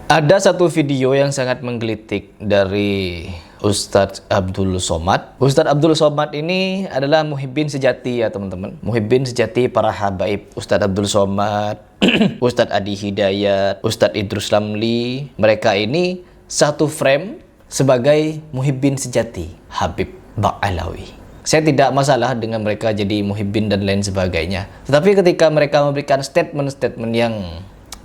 Ada satu video yang sangat menggelitik dari Ustadz Abdul Somad. Ustadz Abdul Somad ini adalah muhibbin sejati ya teman-teman. Muhibbin sejati para habaib. Ustadz Abdul Somad, Ustadz Adi Hidayat, Ustadz Idrus Ramli. Mereka ini satu frame sebagai muhibbin sejati Habib Ba'alawi. Saya tidak masalah dengan mereka jadi muhibbin dan lain sebagainya. Tetapi ketika mereka memberikan statement-statement yang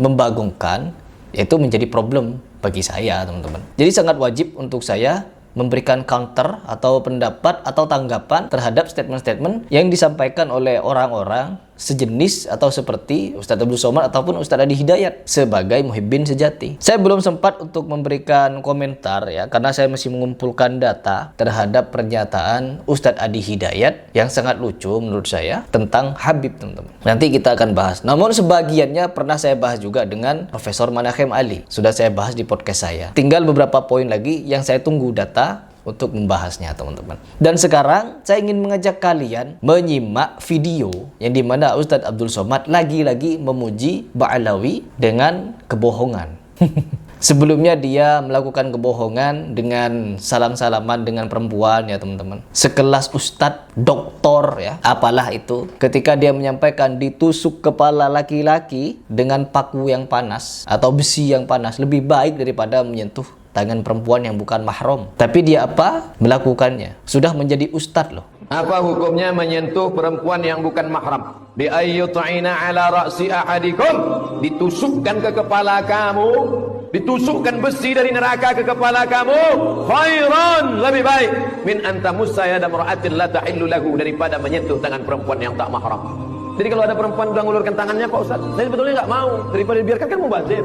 membagongkan, itu menjadi problem bagi saya teman-teman. Jadi sangat wajib untuk saya memberikan counter atau pendapat atau tanggapan terhadap statement-statement yang disampaikan oleh orang-orang sejenis atau seperti Ustadz Abdul Somad ataupun Ustadz Adi Hidayat sebagai muhibbin sejati. Saya belum sempat untuk memberikan komentar ya, karena saya masih mengumpulkan data terhadap pernyataan Ustadz Adi Hidayat yang sangat lucu menurut saya tentang Habib teman-teman. Nanti kita akan bahas. Namun sebagiannya pernah saya bahas juga dengan Profesor Manakhem Ali. Sudah saya bahas di podcast saya. Tinggal beberapa poin lagi yang saya tunggu data untuk membahasnya teman-teman. Dan sekarang saya ingin mengajak kalian menyimak video yang dimana Ustadz Abdul Somad lagi-lagi memuji Ba'alawi dengan kebohongan. Sebelumnya dia melakukan kebohongan dengan salam-salaman dengan perempuan ya teman-teman. Sekelas ustadz, doktor ya, apalah itu. Ketika dia menyampaikan ditusuk kepala laki-laki dengan paku yang panas atau besi yang panas lebih baik daripada menyentuh tangan perempuan yang bukan mahram. Tapi dia apa? Melakukannya. Sudah menjadi ustadz loh. Apa hukumnya menyentuh perempuan yang bukan mahram? Bi ayyut'ina ala ra'si ahadikum, ditusukkan ke kepala kamu, ditusukkan besi dari neraka ke kepala kamu, khairan, lebih baik min antamussa yada mar'atin la tahillu lahu, daripada menyentuh tangan perempuan yang tak mahram. Jadi kalau ada perempuan udah ngulurkan tangannya, Pak Ustaz, saya sebetulnya nggak mau, daripada dibiarkan kan mubazir.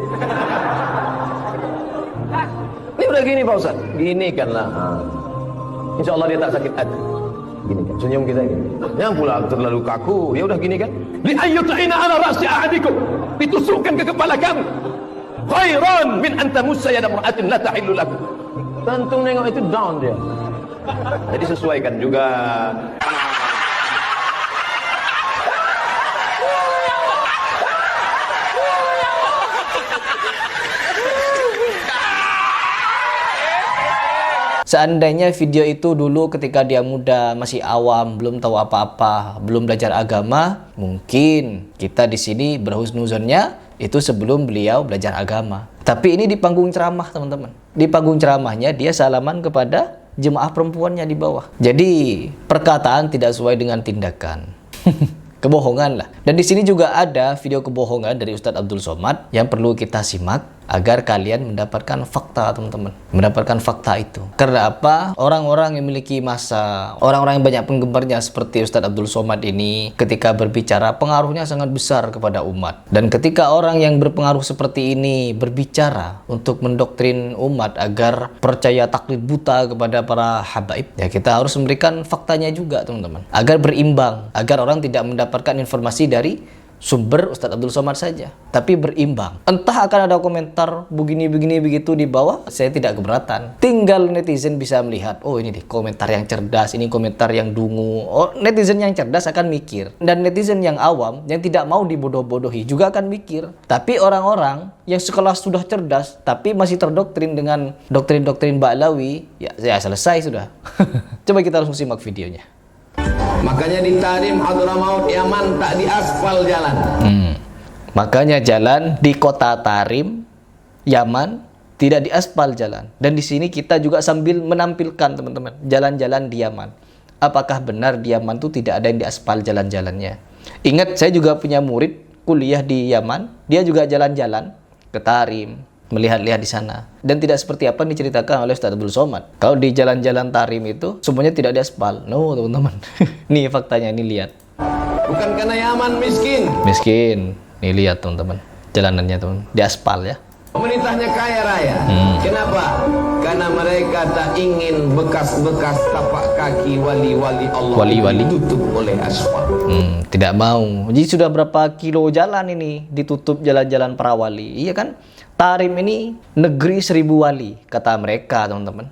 Ini udah gini Pak Ustaz, gini kan lah. Insya Allah dia tak sakit hati. Gini kan, senyum kita gini. Yang pula terlalu kaku, ya udah gini kan. Li ayyut'ina ala ra'si ahadikum, ditusukkan ke kepala kamu. Khairan min antamussa yada mar'atin la tahillu lahu. Tentu nengok itu down dia. Jadi sesuaikan juga. Seandainya video itu dulu ketika dia muda, masih awam, belum tahu apa-apa, belum belajar agama, mungkin kita di sini berhusnuzonnya itu sebelum beliau belajar agama. Tapi ini di panggung ceramah teman-teman. Di panggung ceramahnya dia salaman kepada jemaah perempuannya di bawah. Jadi perkataan tidak sesuai dengan tindakan. Kebohongan lah. Dan di sini juga ada video kebohongan dari Ustadz Abdul Somad yang perlu kita simak agar kalian mendapatkan fakta teman-teman. Mendapatkan fakta itu. Karena apa? Orang-orang yang memiliki massa, orang-orang yang banyak penggemarnya seperti Ustadz Abdul Somad ini ketika berbicara pengaruhnya sangat besar kepada umat. Dan ketika orang yang berpengaruh seperti ini berbicara untuk mendoktrin umat agar percaya taklid buta kepada para habaib, ya kita harus memberikan faktanya juga teman-teman. Agar berimbang, agar orang tidak mendapatkan informasi dari sumber Ustadz Abdul Somad saja, tapi berimbang. Entah akan ada komentar begini-begini begitu di bawah, saya tidak keberatan. Tinggal netizen bisa melihat, oh ini deh komentar yang cerdas, ini komentar yang dungu. Oh, netizen yang cerdas akan mikir. Dan netizen yang awam, yang tidak mau dibodoh-bodohi juga akan mikir. Tapi orang-orang yang sekelas sudah cerdas, tapi masih terdoktrin dengan doktrin-doktrin Ba'alawi, ya selesai sudah. Coba kita langsung simak videonya. Makanya di Tarim Hadramaut Yaman tak diaspal jalan. Makanya jalan di kota Tarim Yaman tidak diaspal jalan. Dan di sini kita juga sambil menampilkan teman-teman jalan-jalan di Yaman. Apakah benar di Yaman itu tidak ada yang diaspal jalan-jalannya? Ingat, saya juga punya murid kuliah di Yaman, dia juga jalan-jalan ke Tarim, melihat-lihat di sana. Dan tidak seperti apa yang diceritakan oleh Ustadz Abdul Somad. Kalau di jalan-jalan Tarim itu semuanya tidak diaspal. No teman-teman. Nih faktanya, ini lihat. Bukan karena Yaman miskin. Miskin. Nih lihat teman-teman. Jalanannya teman, diaspal ya. Pemerintahnya kaya raya. Kenapa? Karena mereka tak ingin bekas-bekas tapak kaki wali-wali Allah ditutup oleh aspal. Tidak mau. Jadi sudah berapa kilo jalan ini ditutup jalan-jalan para wali. Iya kan? Tarim ini negeri 1000 wali, kata mereka teman-teman.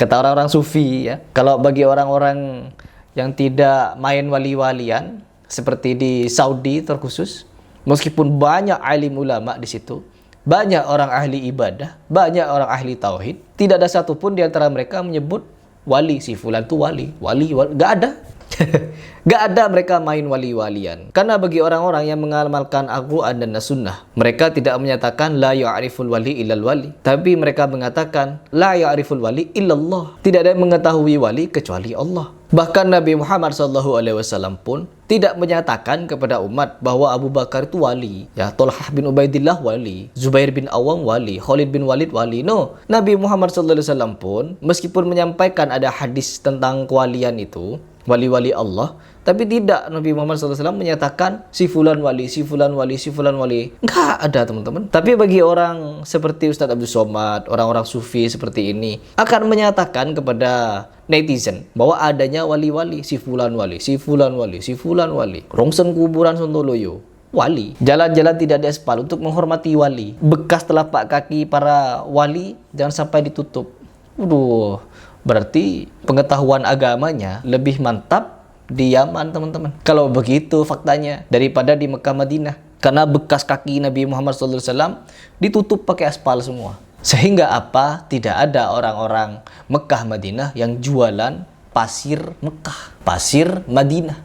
Kata orang-orang sufi ya. Kalau bagi orang-orang yang tidak main wali-walian seperti di Saudi terkhusus, meskipun banyak alim ulama di situ, banyak orang ahli ibadah, banyak orang ahli tauhid, tidak ada satupun di antara mereka menyebut wali, si fulan itu wali, gak ada. Gak ada mereka main wali-walian. Karena bagi orang-orang yang mengamalkan Al-Quran dan As-Sunnah, mereka tidak menyatakan la ya'riful wali illal wali, tapi mereka mengatakan la ya'riful wali illallah. Tidak ada yang mengetahui wali kecuali Allah. Bahkan Nabi Muhammad SAW pun tidak menyatakan kepada umat bahwa Abu Bakar itu wali, ya, Thalhah bin Ubaidillah wali, Zubair bin Awam wali, Khalid bin Walid wali. No, Nabi Muhammad SAW pun meskipun menyampaikan ada hadis tentang kewalian itu, wali-wali Allah, tapi tidak Nabi Muhammad SAW menyatakan si fulan wali, si fulan wali, si fulan wali. Enggak ada, teman-teman. Tapi bagi orang seperti Ustadz Abdul Somad, orang-orang sufi seperti ini akan menyatakan kepada netizen bahwa adanya wali-wali, si fulan wali, si fulan wali, si fulan wali. Rongsen kuburan Sontoloyo, wali. Jalan-jalan tidak diaspal untuk menghormati wali. Bekas telapak kaki para wali jangan sampai ditutup. Waduh, berarti pengetahuan agamanya lebih mantap di Yaman, teman-teman. Kalau begitu faktanya, daripada di Mekah Madinah. Karena bekas kaki Nabi Muhammad SAW ditutup pakai aspal semua. Sehingga apa? Tidak ada orang-orang Mekah Madinah yang jualan pasir Mekah, pasir Madinah,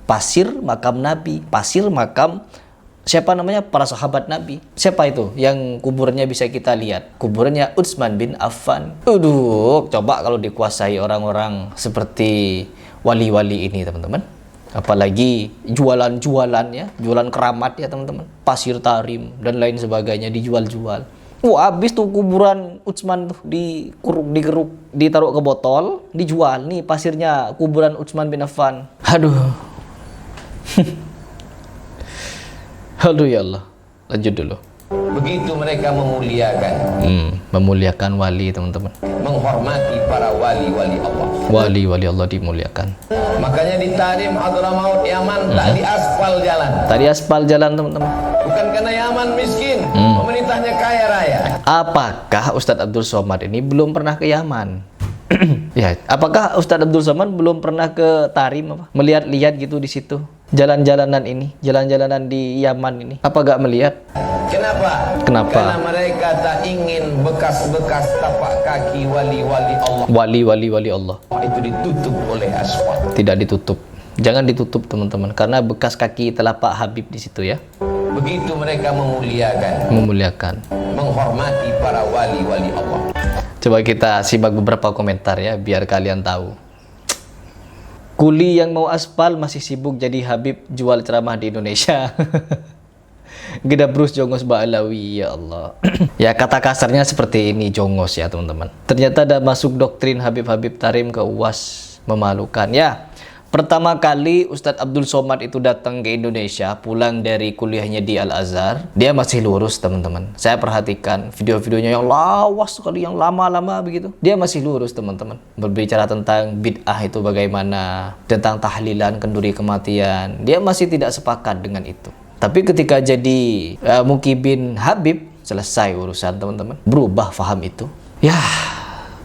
pasir makam Nabi, pasir makam siapa namanya? Para sahabat Nabi. Siapa itu yang kuburnya bisa kita lihat? Kuburnya Utsman bin Affan. Aduh, coba kalau dikuasai orang-orang seperti wali-wali ini, teman-teman. Apalagi jualan-jualannya, jualan keramat ya, teman-teman. Pasir tarim dan lain sebagainya dijual-jual. Wah, habis tuh kuburan Utsman tuh dikeruk, ditaruh ke botol, dijual. Nih pasirnya kuburan Utsman bin Affan. Aduh. Aduh ya Allah, lanjut dulu. Begitu mereka memuliakan, memuliakan wali, teman-teman. menghormati para wali-wali Allah. Wali-wali Allah dimuliakan. Makanya di Tarim Hadramaut Yaman tak diaspal jalan. Tadi aspal jalan, teman-teman. Bukan karena Yaman miskin, pemerintahnya kaya raya. Apakah Ustadz Abdul Somad ini belum pernah ke Yaman? Ya, apakah Ustadz Abdul Somad belum pernah ke Tarim apa? Melihat-lihat gitu di situ. Jalan-jalanan ini, jalan-jalanan di Yaman ini. Apa gak melihat? Kenapa? Kenapa? Karena mereka tak ingin bekas-bekas tapak kaki wali-wali Allah. Wali-wali Allah. Itu ditutup oleh aspal. Tidak ditutup. Jangan ditutup, teman-teman, karena bekas kaki telapak Habib di situ ya. Begitu mereka memuliakan, menghormati para wali-wali Allah. Coba kita simak beberapa komentar ya, biar kalian tahu. Kuli yang mau aspal masih sibuk jadi Habib jual ceramah di Indonesia. Gedabrus jongos Ba'alawi, ya Allah. Ya, kata kasarnya seperti ini, jongos ya, teman-teman. Ternyata ada masuk doktrin Habib-Habib Tarim ke UAS, memalukan. Ya, pertama kali Ustadz Abdul Somad itu datang ke Indonesia, pulang dari kuliahnya di Al-Azhar, dia masih lurus, teman-teman. Saya perhatikan video-videonya yang lawas sekali, yang lama-lama begitu. Dia masih lurus, teman-teman. Berbicara tentang bid'ah itu bagaimana, tentang tahlilan kenduri kematian. Dia masih tidak sepakat dengan itu. Tapi ketika jadi Mukibin Habib, selesai urusan, teman-teman. Berubah faham itu. Ya,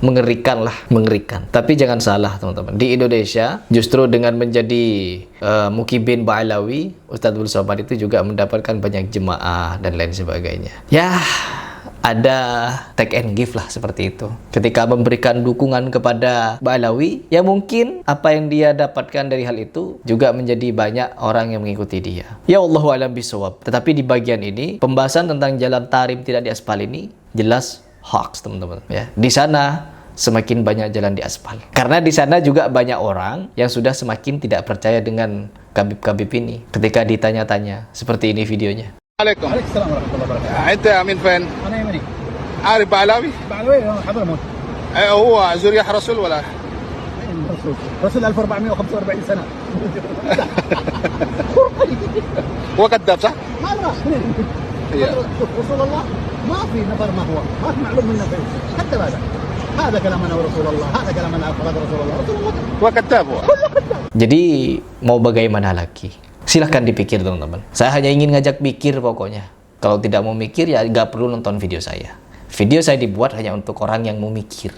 mengerikan lah, mengerikan. Tapi jangan salah, teman-teman. Di Indonesia, justru dengan menjadi Mukibin Ba'alawi, Ustadz Abdul Somad itu juga mendapatkan banyak jemaah dan lain sebagainya. Ya, ada take and give lah seperti itu. Ketika memberikan dukungan kepada Ba'alawi, ya mungkin apa yang dia dapatkan dari hal itu juga menjadi banyak orang yang mengikuti dia. Ya Allahu a'lam bishawab. Tetapi di bagian ini, pembahasan tentang jalan tarim tidak diaspal ini jelas hoax, teman-teman. Ya, di sana semakin banyak jalan diaspal. Karena di sana juga banyak orang yang sudah semakin tidak percaya dengan kabib-kabib ini. Ketika ditanya-tanya, seperti ini videonya. عليكم. عليك السلام ورحمة الله وبركاته. انت من فين؟ أنا يمني. عارف بعلاوي؟ بعلوي حضرموت. هو زريح رسول ولا؟ رسول 1445 سنة. هو كذاب صح؟ مرة شوف رسول الله ما في نفر ما هو، ما في معلوم منه فيه. حتى هذا كلام أنا ورسول الله، هذا كلام أنا وفقد رسول الله. هو كذاب هو. Jadi mau bagaimana lagi? Silahkan dipikir, teman-teman. Saya hanya ingin ngajak pikir pokoknya. Kalau tidak mau mikir ya nggak perlu nonton video saya. Video saya dibuat hanya untuk orang yang mau mikir.